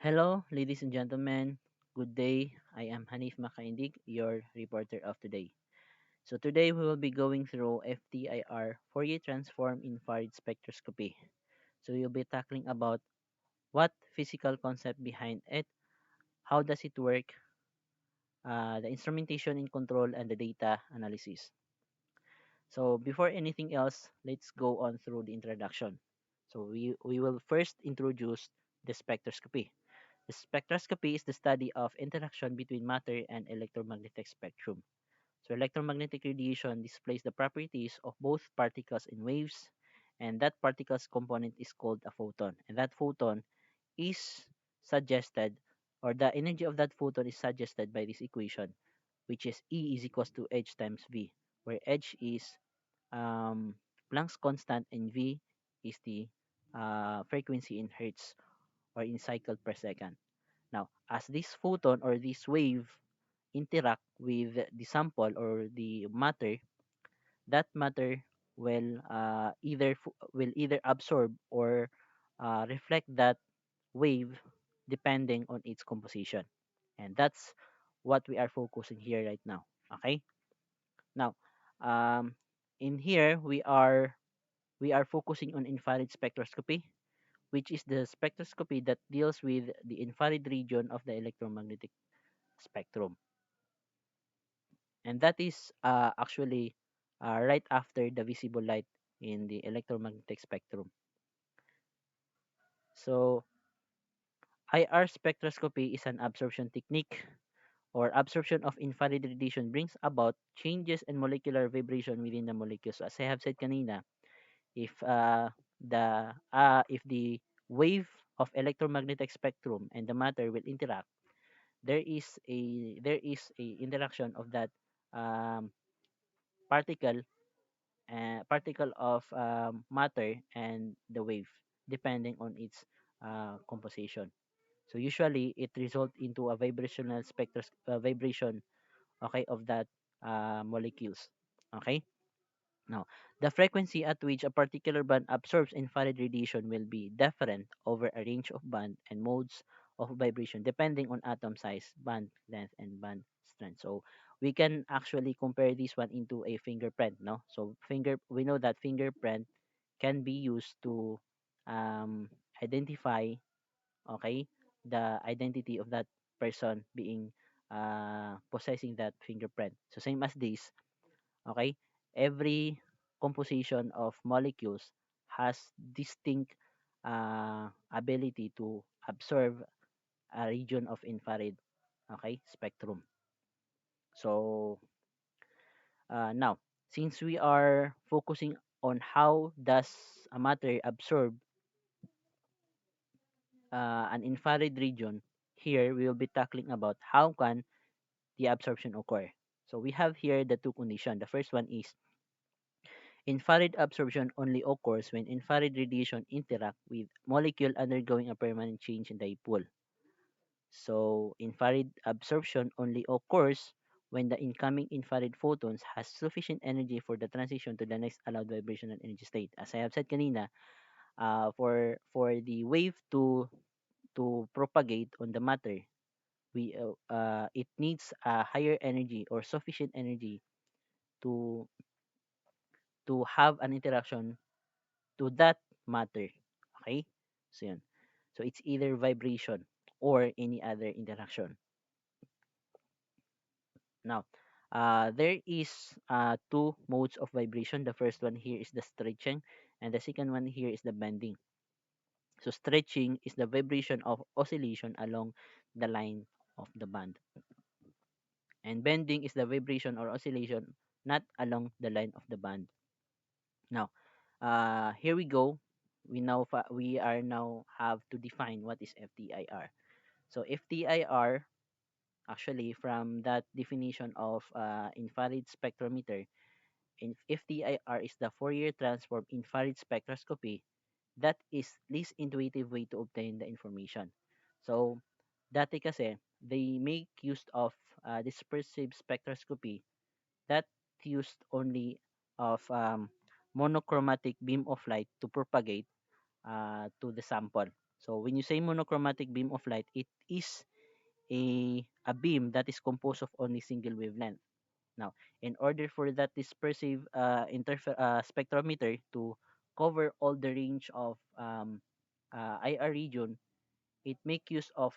Hello, ladies and gentlemen. Good day. I am Hanif Macaindig, your reporter of today. So today we will be going through FTIR, Fourier transform infrared spectroscopy. So we'll be tackling about what physical concept behind it, how does it work, the instrumentation in control, and the data analysis. So before anything else, let's go on through the introduction. So we will first introduce the spectroscopy. The spectroscopy is the study of interaction between matter and electromagnetic spectrum. So electromagnetic radiation displays the properties of both particles and waves, and that particle's component is called a photon. And that photon is suggested, or the energy of that photon is suggested by this equation, which is E is equals to h times v, where h is um, Planck's constant and v is the frequency in hertz or in cycle per second. Now, as this photon or this wave interact with the sample or the matter, that matter will either absorb or reflect that wave depending on its composition, and that's what we are focusing here right now. Okay. Now, um, in here we are focusing on infrared spectroscopy, which is the spectroscopy that deals with the infrared region of the electromagnetic spectrum. And that is actually right after the visible light in the electromagnetic spectrum. So IR spectroscopy is an absorption technique, or absorption of infrared radiation brings about changes in molecular vibration within the molecules. So as I have said kanina, if the wave of electromagnetic spectrum and the matter will interact, there is a interaction of that um, particle particle of matter and the wave depending on its composition. So usually it results into a vibrational vibration, okay, of that molecules. Okay. Now, the frequency at which a particular band absorbs infrared radiation will be different over a range of band and modes of vibration depending on atom size, band length, and band strength. So we can actually compare this one into a fingerprint, no? So we know that fingerprint can be used to um, identify, okay, the identity of that person being possessing that fingerprint. So same as this, okay, every composition of molecules has distinct ability to absorb a region of infrared, okay, spectrum. So now, since we are focusing on how does a matter absorb an infrared region, here we will be tackling about how can the absorption occur. So we have here the two conditions. The first one is infrared absorption only occurs when infrared radiation interact with molecule undergoing a permanent change in dipole. So infrared absorption only occurs when the incoming infrared photons has sufficient energy for the transition to the next allowed vibrational energy state. As I have said kanina, for the wave to propagate on the matter, it needs a higher energy or sufficient energy to have an interaction to that matter. Okay? So yun. So it's either vibration or any other interaction. Now, there is two modes of vibration. The first one here is the stretching, and the second one here is the bending. So stretching is the vibration of oscillation along the line of the band, and bending is the vibration or oscillation not along the line of the band. Now, here we go. We are now have to define what is FTIR. So FTIR, actually, from that definition of infrared spectrometer, FTIR is the Fourier transform infrared spectroscopy that is least intuitive way to obtain the information. So dati kasi they make use of dispersive spectroscopy that used only of monochromatic beam of light to propagate to the sample. So when you say monochromatic beam of light, it is a beam that is composed of only single wavelength. Now, in order for that dispersive spectrometer to cover all the range of IR region, it make use of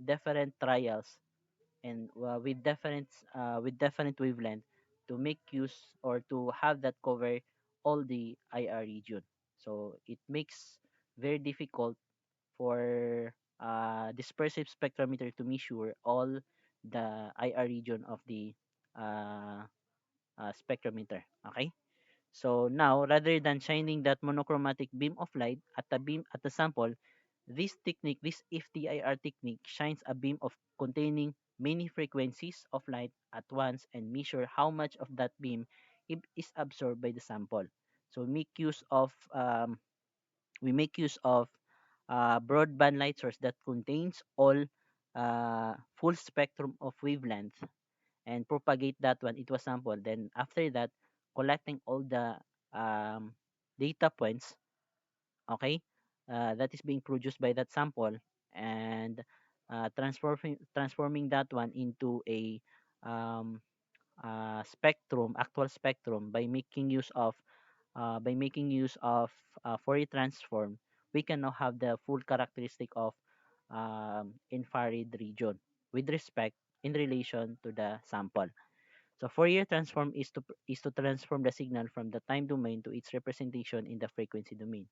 different trials and with different wavelength to make use or to have that cover all the IR region. So it makes very difficult for dispersive spectrometer to measure all the IR region of the uh, spectrometer. Okay. So now, rather than shining that monochromatic beam of light at the sample, this technique, this FTIR technique, shines a beam of containing many frequencies of light at once and measure how much of that beam is absorbed by the sample. So we make use of broadband light source that contains all full spectrum of wavelength and propagate that one. It was sample. Then after that, collecting all the um, data points, okay, that is being produced by that sample and transforming that one into a um, actual spectrum by making use of Fourier transform. We can now have the full characteristic of infrared region with respect in relation to the sample. So Fourier transform is to transform the signal from the time domain to its representation in the frequency domain.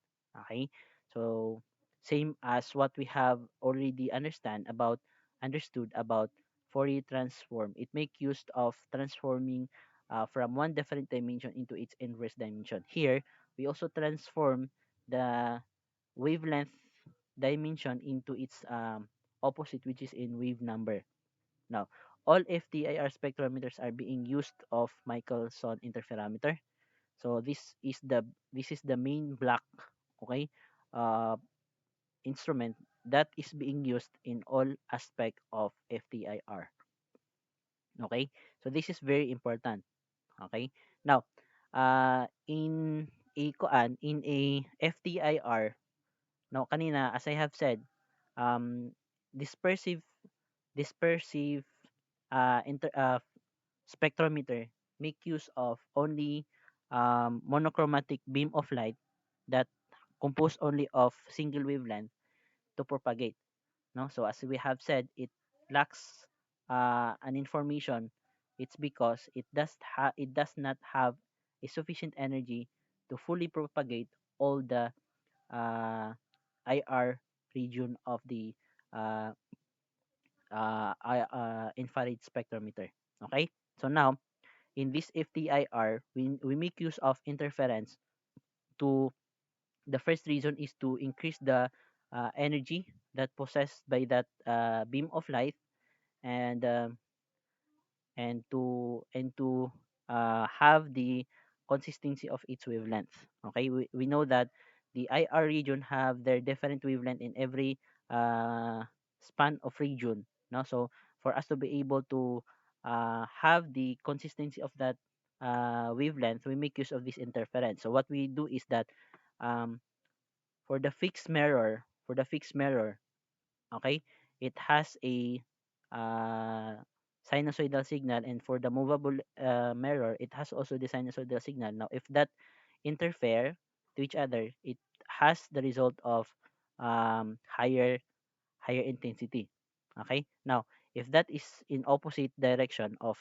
Okay? So same as what we have already understood about Fourier transform. It make use of transforming from one different dimension into its inverse dimension. Here, we also transform the wavelength dimension into its opposite, which is in wave number. Now, all FTIR spectrometers are being used of Michelson interferometer. So this is the main block, okay, uh, instrument that is being used in all aspect of FTIR. Okay, so this is very important. Okay, now in a FTIR, now kanina as I have said, um, dispersive dispersive inter spectrometer make use of only monochromatic beam of light that composed only of single wavelength to propagate. No, so as we have said, it lacks an information. It's because it does not have a sufficient energy to fully propagate all the uh, IR region of the uh, infrared spectrometer. Okay, so now in this FTIR, we make use of interference to the first reason is to increase the energy that possessed by that beam of light and and to have the consistency of its wavelength. Okay, we know that the IR region have their different wavelength in every uh, span of region. No, so for us to be able to have the consistency of that wavelength, we make use of this interference. So what we do is that um, for the fixed mirror, okay, it has a uh, sinusoidal signal, and for the movable mirror, it has also the sinusoidal signal. Now if that interfere to each other, it has the result of higher intensity. Okay, now if that is in opposite direction of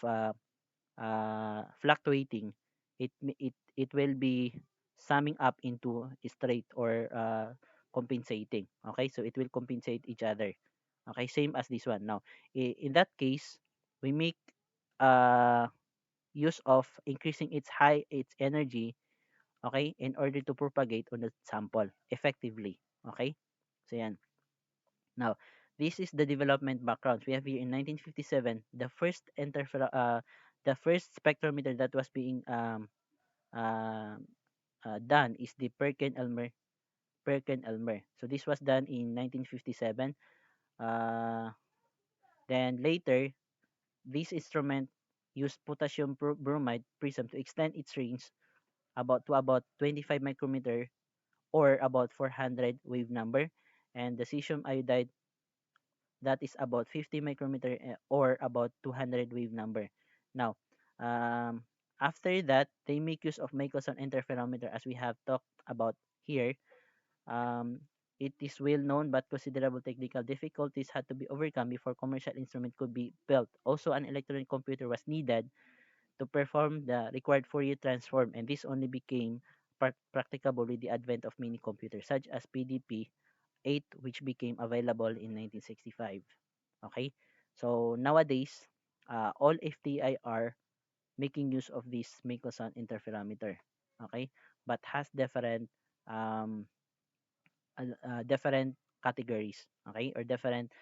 fluctuating, it will be summing up into straight or compensating. Okay, so it will compensate each other. Okay, same as this one. Now, in that case, we make uh, use of increasing its energy. Okay, in order to propagate on the sample effectively. Okay, so yan. Now, this is the development background. We have here in 1957 the first spectrometer that was being uh, done is the Perkin-Elmer. So this was done in 1957. Uh, then later, this instrument used potassium bromide prism to extend its range about 25 micrometer or about 400 wave number. and the cesium iodide, that is about 50 micrometer, or about 200 wave number. Now, um, after that, they make use of Michelson interferometer as we have talked about here. Um, it is well known, but considerable technical difficulties had to be overcome before commercial instrument could be built. Also, an electronic computer was needed to perform the required Fourier transform, and this only became practicable with the advent of mini computers such as PDP-8, which became available in 1965. Okay, so nowadays, all FTI are making use of this Michelson interferometer. Okay, but has um, different categories. Okay, or different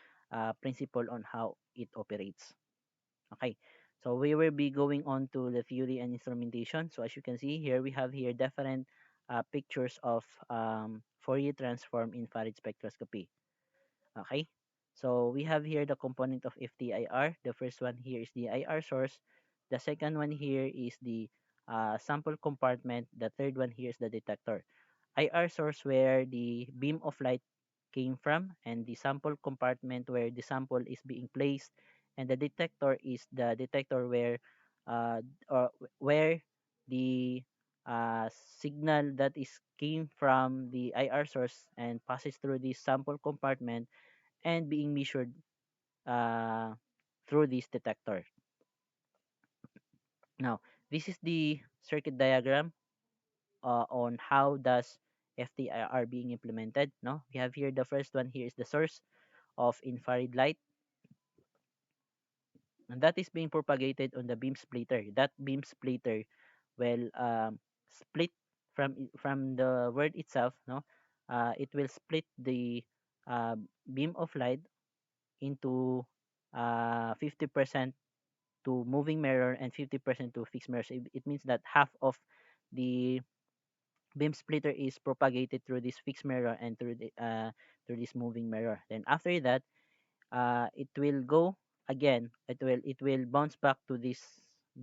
principle on how it operates. Okay, so we will be going on to the theory and instrumentation. So as you can see here, we have here different pictures of Fourier transform infrared spectroscopy. Okay, so we have here the component of FTIR. The first one here is the IR source. The second one here is the sample compartment. The third one here is the detector. IR source where the beam of light came from, and the sample compartment where the sample is being placed, and the detector is the detector uh, where the signal that is came from the IR source and passes through the sample compartment and being measured uh, through this detector. Now, this is the circuit diagram on how does FTIR being implemented. No, we have here the first one here is the source of infrared light, and that is being propagated on the beam splitter. That beam splitter will split from the word itself. No, it will split the uh, beam of light into 50% to moving mirror and 50% to fixed mirror. So it means that half of the beam splitter is propagated through this fixed mirror and through this moving mirror. Then after that, it will go again. It will bounce back to this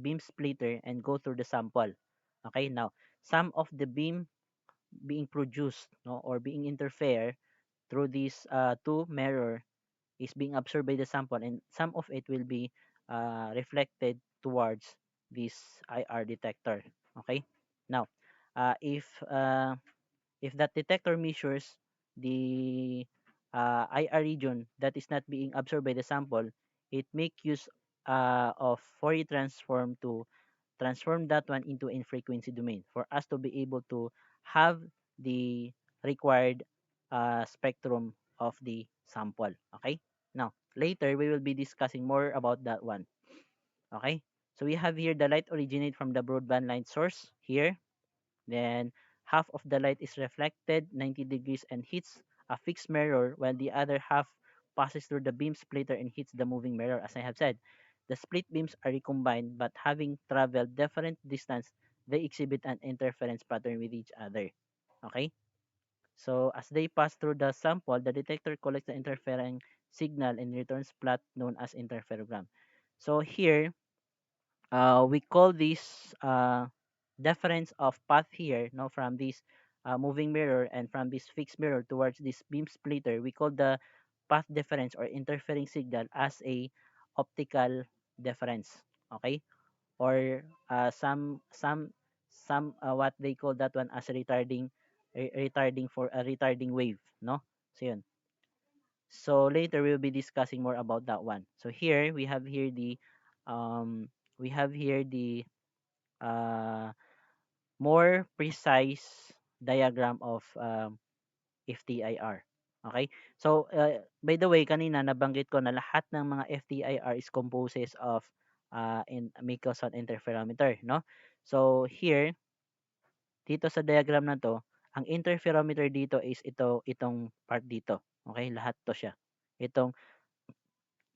beam splitter and go through the sample. Okay, now some of the beam being produced, no, or being interfere through these two mirror is being absorbed by the sample, and some of it will be reflected towards this IR detector. Okay, now if that detector measures the IR region that is not being absorbed by the sample, it make use of Fourier transform to transform that one into a frequency domain for us to be able to have the required spectrum of the sample. Okay. Now, later we will be discussing more about that one. Okay. So we have here the light originate from the broadband light source here. Then half of the light is reflected 90 degrees and hits a fixed mirror, while the other half passes through the beam splitter and hits the moving mirror. As I have said, the split beams are recombined, but having traveled different distance, they exhibit an interference pattern with each other. Okay? So as they pass through the sample, the detector collects the interfering signal and returns plot known as interferogram. So here, we call this difference of path here, no, from this moving mirror and from this fixed mirror towards this beam splitter. We call the path difference or interfering signal as a optical difference. Okay, or some what they call that one as retarding for a retarding wave. No, so yun. So later we'll be discussing more about that one. So here um we have here the uh, more precise diagram of FTIR. Okay? So, by the way, kanina nabanggit ko na lahat ng mga FTIR is composes of in Michelson interferometer, no? So, here, dito sa diagram na to, ang interferometer dito is itong part dito. Okay? Lahat to siya. Itong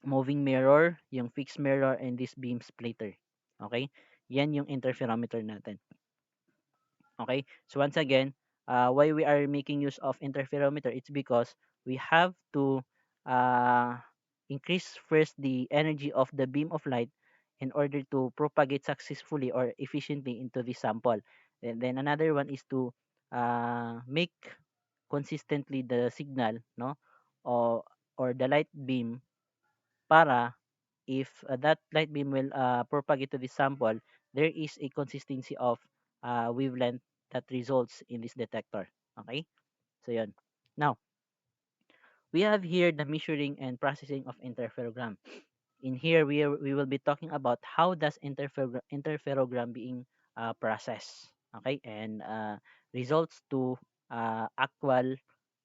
moving mirror, yung fixed mirror, and this beam splitter. Okay? Yan yung interferometer natin. Okay, so once again, why we are making use of interferometer, it's because we have to uh, increase first the energy of the beam of light in order to propagate successfully or efficiently into the sample. And then another one is to make consistently the signal, no, or the light beam, para if that light beam will propagate to the sample, there is a consistency of wavelength that results in this detector. Okay, so yun. Now, we have here the measuring and processing of interferogram. In here, we will be talking about how does interferogram being processed, okay, and results to actual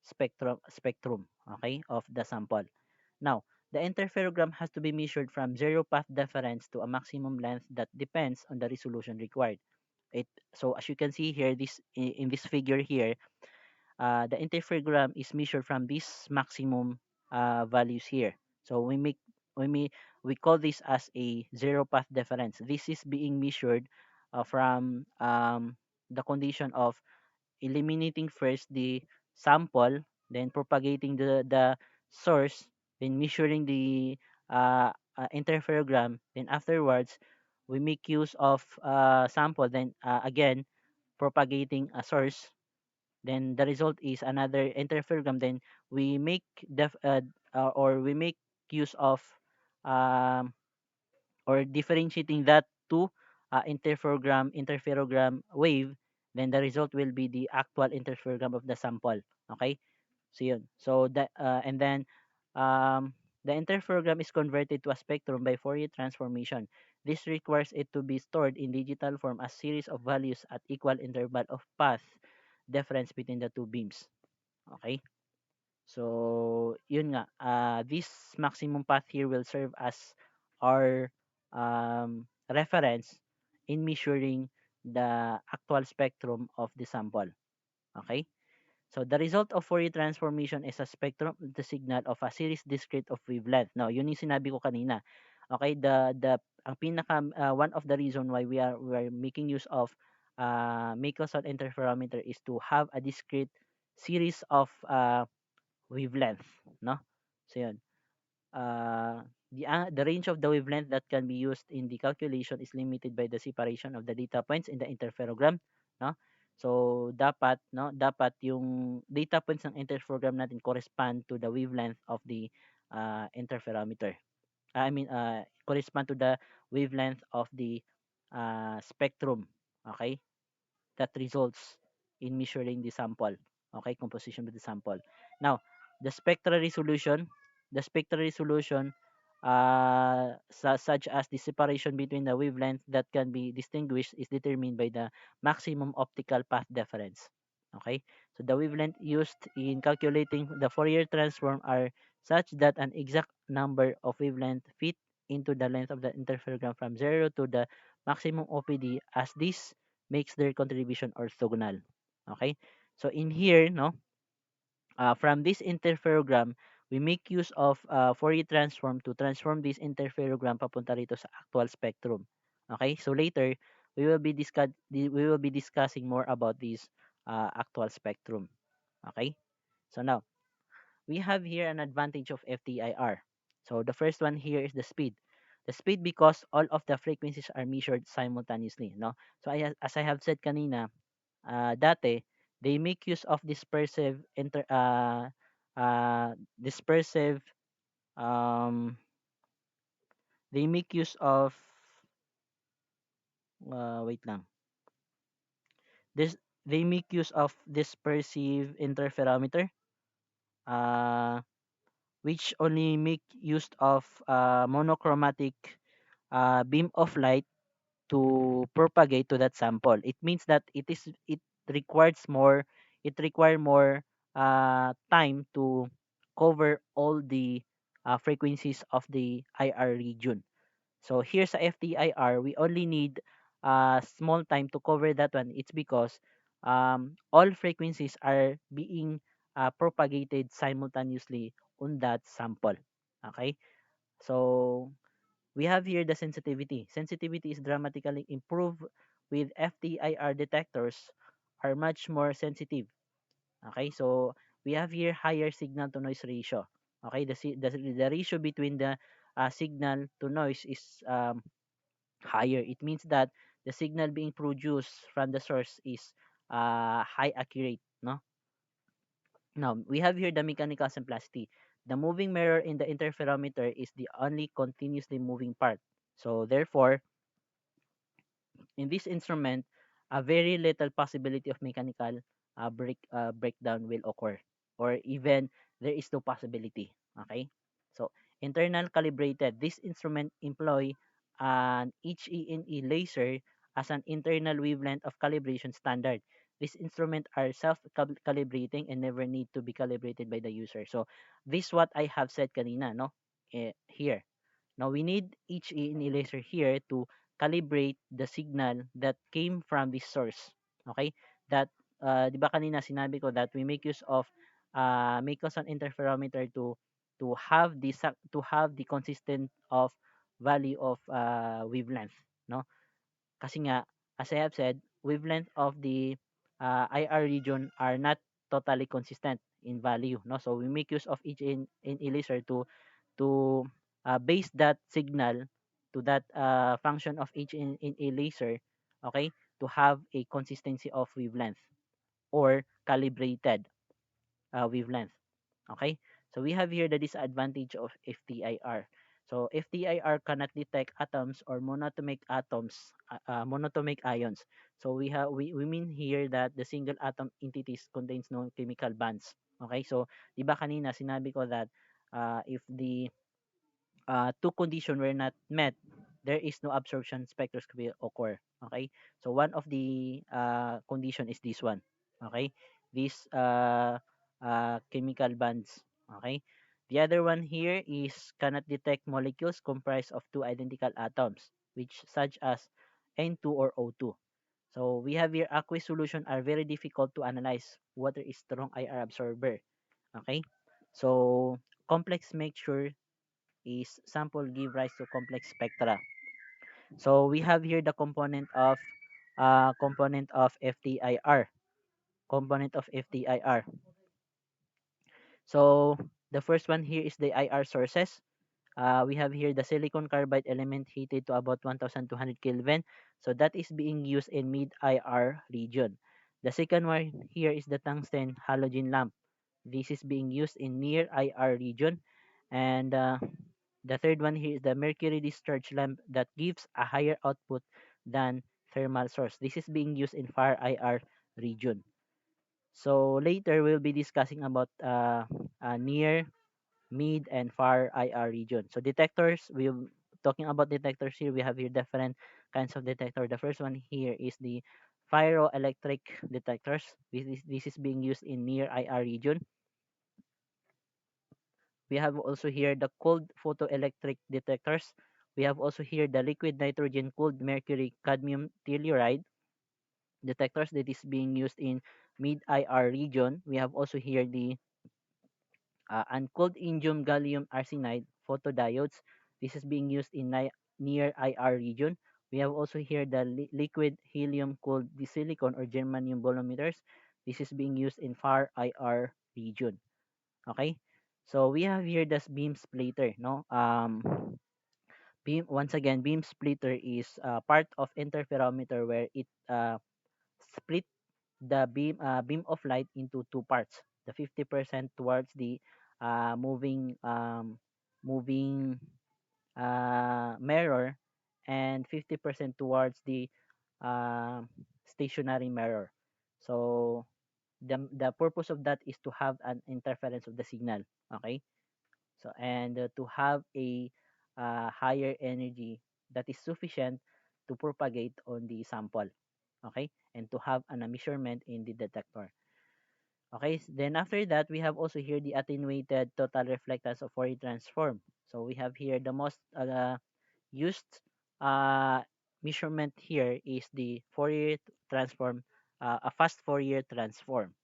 spectrum, okay, of the sample. Now, the interferogram has to be measured from zero path difference to a maximum length that depends on the resolution required. It So as you can see here, in this figure here, the interferogram is measured from these maximum values here. So we may we call this as a zero path difference. This is being measured from the condition of eliminating first the sample, then propagating the source, then measuring the interferogram, then afterwards we make use of sample, then again propagating a source, then the result is another interferogram, then we make or we make use of um, or differentiating that to interferogram wave, then the result will be the actual interferogram of the sample. Okay, so yun. So that and then um, the interferogram is converted to a spectrum by Fourier transformation. This requires it to be stored in digital form as series of values at equal interval of path difference between the two beams. Okay? So, yun nga, this maximum path here will serve as our reference in measuring the actual spectrum of the sample. Okay? So, the result of Fourier transformation is a spectrum of the signal of a series discrete of wavelength. Now, yun yung sinabi ko kanina. Okay, ang pinaka one of the reason why we are making use of Michelson interferometer is to have a discrete series of wavelength, no? So yun. The range of the wavelength that can be used in the calculation is limited by the separation of the data points in the interferogram, no? So dapat yung data points ng interferogram natin correspond to the wavelength of the interferometer. Correspond to the wavelength of the spectrum, okay? That results in measuring the sample. Okay, composition of the sample. Now, the spectral resolution, the spectral resolution, such as the separation between the wavelength that can be distinguished, is determined by the maximum optical path difference. Okay, so the wavelength used in calculating the Fourier transform are such that an exact number of wavelength fit into the length of the interferogram from 0 to the maximum OPD, as this makes their contribution orthogonal. Okay? So in here, no, from this interferogram, we make use of Fourier transform to transform this interferogram papunta rito sa actual spectrum. Okay? So later, we will be discussing more about this actual spectrum. Okay? So now, we have here an advantage of FTIR. So the first one here is the speed. The speed, because all of the frequencies are measured simultaneously, no? So as I have said kanina, dati, they make use of dispersive um they make use of wait lang. This They make use of dispersive interferometer, uh which only make use of monochromatic beam of light to propagate to that sample. It means that it requires more more time to cover all the frequencies of the IR region. So here's a FTIR, we only need small time to cover that one. It's because all frequencies are being propagated simultaneously on that sample. Okay? So we have here the sensitivity. Sensitivity is dramatically improved with FTIR detectors are much more sensitive. Okay, so we have here higher signal to noise ratio. Okay, the ratio between the signal to noise is higher. It means that the signal being produced from the source is high accurate, no? Now, we have here the mechanical simplicity. The moving mirror in the interferometer is the only continuously moving part. So, therefore, in this instrument, a very little possibility of mechanical breakdown will occur, or even there is no possibility. Okay, so internal calibrated. This instrument employ an HENE laser as an internal wavelength of calibration standard. These instruments are self-calibrating and never need to be calibrated by the user. So this what I have said kanina, no? Here. Now, we need each laser here to calibrate the signal that came from this source. Okay? That, di ba kanina sinabi ko that we make use of make us an interferometer to have the consistent of value of wavelength, no? Kasi nga, as I have said, wavelength of the IR region are not totally consistent in value, no? So we make use of each in laser to base that signal to that function of each in a laser, okay, to have a consistency of wavelength or calibrated wavelength. Okay, so we have here the disadvantage of FTIR. So FTIR cannot detect atoms or monatomic ions. So we mean here that the single atom entities contains no chemical bonds. Okay, so di ba kanina sinabi ko that if the two conditions were not met, there is no absorption spectroscopy occur. Okay, so one of the condition is this one. Okay, these chemical bonds. Okay, the other one here is cannot detect molecules comprised of two identical atoms, which such as N2 or O2. So we have here aqueous solution are very difficult to analyze. Water is strong IR absorber. Okay, so complex mixture is sample give rise to complex spectra. So we have here the component of FTIR. Component of FTIR. So the first one here is the IR sources. We have here the silicon carbide element heated to about 1200 Kelvin. So that is being used in mid IR region. The second one here is the tungsten halogen lamp. This is being used in near IR region. And the third one here is the mercury discharge lamp that gives a higher output than thermal source. This is being used in far IR region. So later we'll be discussing about near, mid, and far IR region. So detectors, we're talking about detectors here. We have here different kinds of detector. The first one here is the pyroelectric detectors. This is being used in near IR region. We have also here the cold photoelectric detectors. We have also here the liquid nitrogen cooled mercury cadmium telluride detectors that is being used in mid IR region. We have also here the uncooled indium gallium arsenide photodiodes. This is being used in near IR region. We have also here the liquid helium cooled silicon or germanium bolometers. This is being used in far IR region. Okay, so we have here the beam splitter, no? Beam, once again, beam splitter is part of interferometer where it split the beam of light into two parts. The 50% towards the moving moving mirror, and 50% towards the stationary mirror. So the purpose of that is to have an interference of the signal. Okay, so and to have a higher energy that is sufficient to propagate on the sample. Okay, and to have a measurement in the detector. Okay, then after that we have also here the attenuated total reflectance of Fourier transform. So we have here the most used uh, measurement here is the Fourier transform, a fast Fourier transform.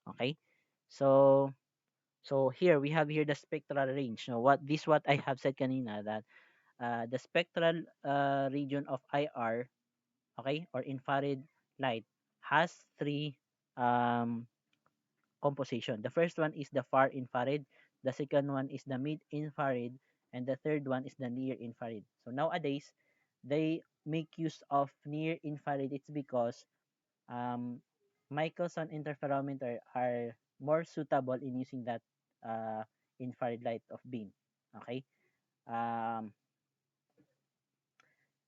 Okay, so here we have here the spectral range. Now what I have said kanina that the spectral region of IR, okay, or infrared light has three um, composition. The first one is the far infrared, the second one is the mid infrared, and the third one is the near infrared. So nowadays they make use of near infrared. It's because Michelson interferometer are more suitable in using that uh, infrared light of beam. Okay. Um,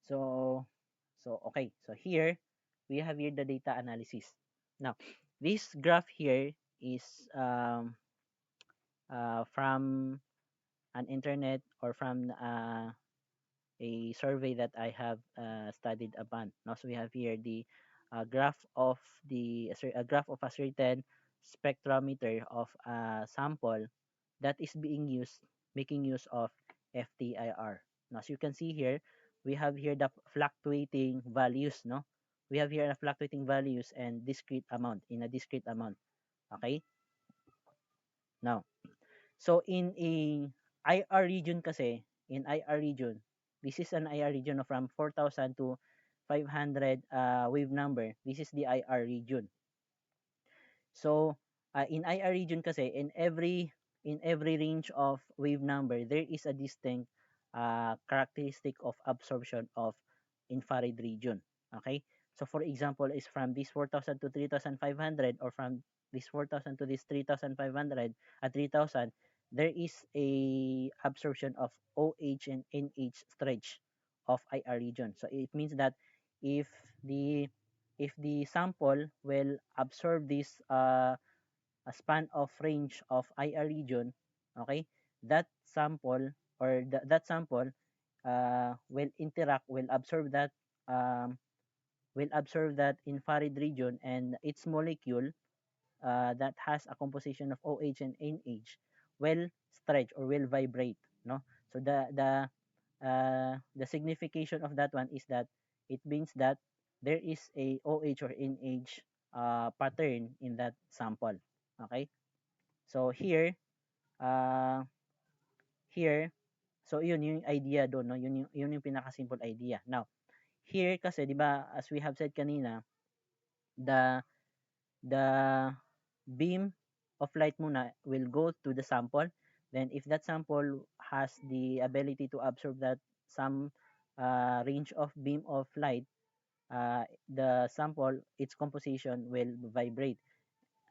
so okay. So here we have here the data analysis. Now, this graph here is from an internet or from a survey that I have studied upon. Now, so we have here the graph of a graph of a certain spectrometer of a sample that is being used, making use of FTIR. Now, as you can see here, we have here the fluctuating values, no? We have here the fluctuating values and discrete amount, in a discrete amount. Okay? Now, so in a IR region kasi, in IR region, this is an IR region of from 4,000 to 500 wave number. This is the IR region. So, in IR region kasi, in every range of wave number, there is a distinct characteristic of absorption of infrared region. Okay? So, for example, is from this 4,000 to 3,500 or from this 4,000 to this 3,500 at 3,000, there is a absorption of OH and NH stretch of IR region. So, it means that if the if the sample will absorb this a span of range of IR region, okay, that sample or that sample um, will absorb that infrared region, and its molecule that has a composition of OH and NH will stretch or will vibrate, no? So the signification of that one is that it means that there is a OH or NH pattern in that sample. Okay? So uh, here, so yun yung idea doon, no? Yun yung pinaka-simple idea. Now, here kasi, di ba, as we have said kanina, the the beam of light muna will go to the sample. Then if that sample has the ability to absorb that some range of beam of light, the sample, its composition will vibrate.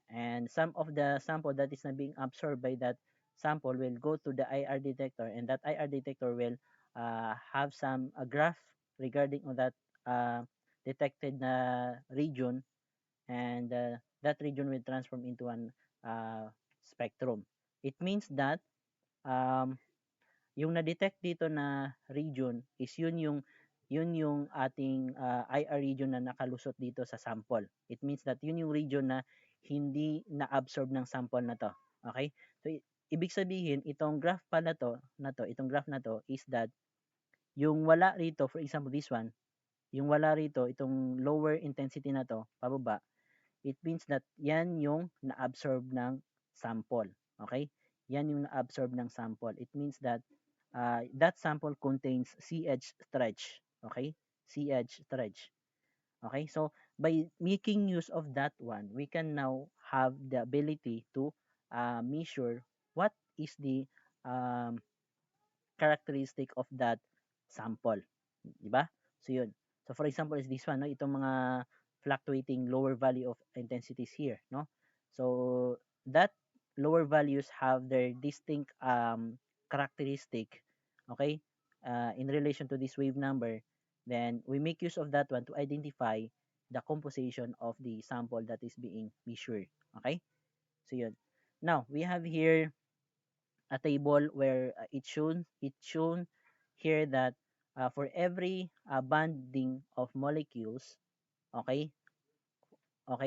And some of the sample that is not being absorbed by that sample will go to the IR detector, and that IR detector will have some graph regarding on that detected region, and that region will transform into an spectrum. It means that um, yung na-detect dito na region is yun yung ating IR region na nakalusot dito sa sample. It means that yun yung region na hindi na-absorb ng sample na to. Okay? So ibig sabihin itong graph itong graph na to is that yung wala rito, for example this one, yung wala rito itong lower intensity na to pababa, it means that yan yung na-absorb ng sample. Okay? Yan yung na-absorb ng sample. It means that that sample contains CH stretch. Okay? CH stretch. Okay? So, by making use of that one, we can now have the ability to measure what is the um, characteristic of that sample. 'Di ba? So, yun. So, for example, is this one, no? Itong mga fluctuating lower value of intensities here, no? So, that lower values have their distinct characteristic, okay, in relation to this wave number. Then, we make use of that one to identify the composition of the sample that is being measured. Okay? So, yun. Now, we have here a table where it's shown here that for every bonding of molecules, okay,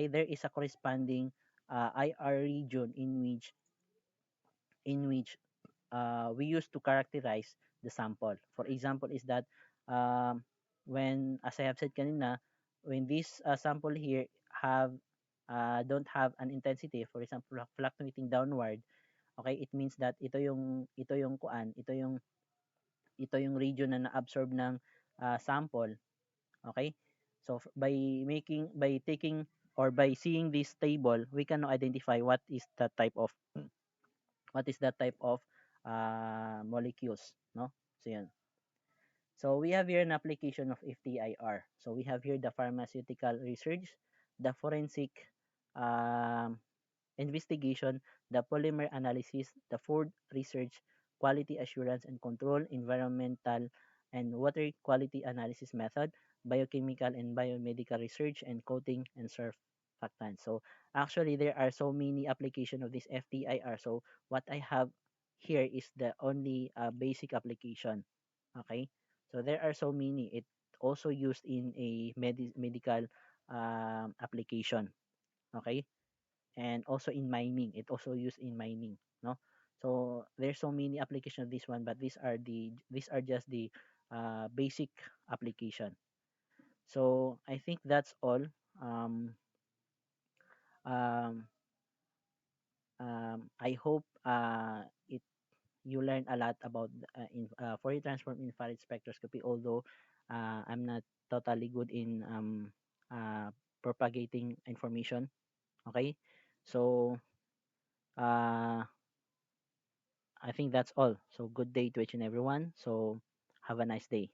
there is a corresponding IR region in which we use to characterize the sample. For example, is that um, when, as I have said kanina, when this sample here have don't have an intensity, for example, fluctuating downward, okay, it means that ito yung region na na-absorb ng sample. Okay? So by taking or by seeing this table, we can now identify what is that type of molecules, no? So yan. So we have here an application of FTIR. So we have here the pharmaceutical research, the forensic um, investigation, the polymer analysis, the food research, quality assurance and control, environmental and water quality analysis method, biochemical and biomedical research, and coating and surfactants. So actually, there are so many application of this FTIR. So what I have here is the only basic application. Okay, so there are so many. It also used in a medical application. Okay, and also in mining. It also used in mining. No, so there's so many application of this one, but these are just the basic application. So I think that's all. Um, um, I hope it you learn a lot about Fourier transform infrared spectroscopy. Although I'm not totally good in propagating information. Okay, so uh, I think that's all. So good day to each and everyone. So have a nice day.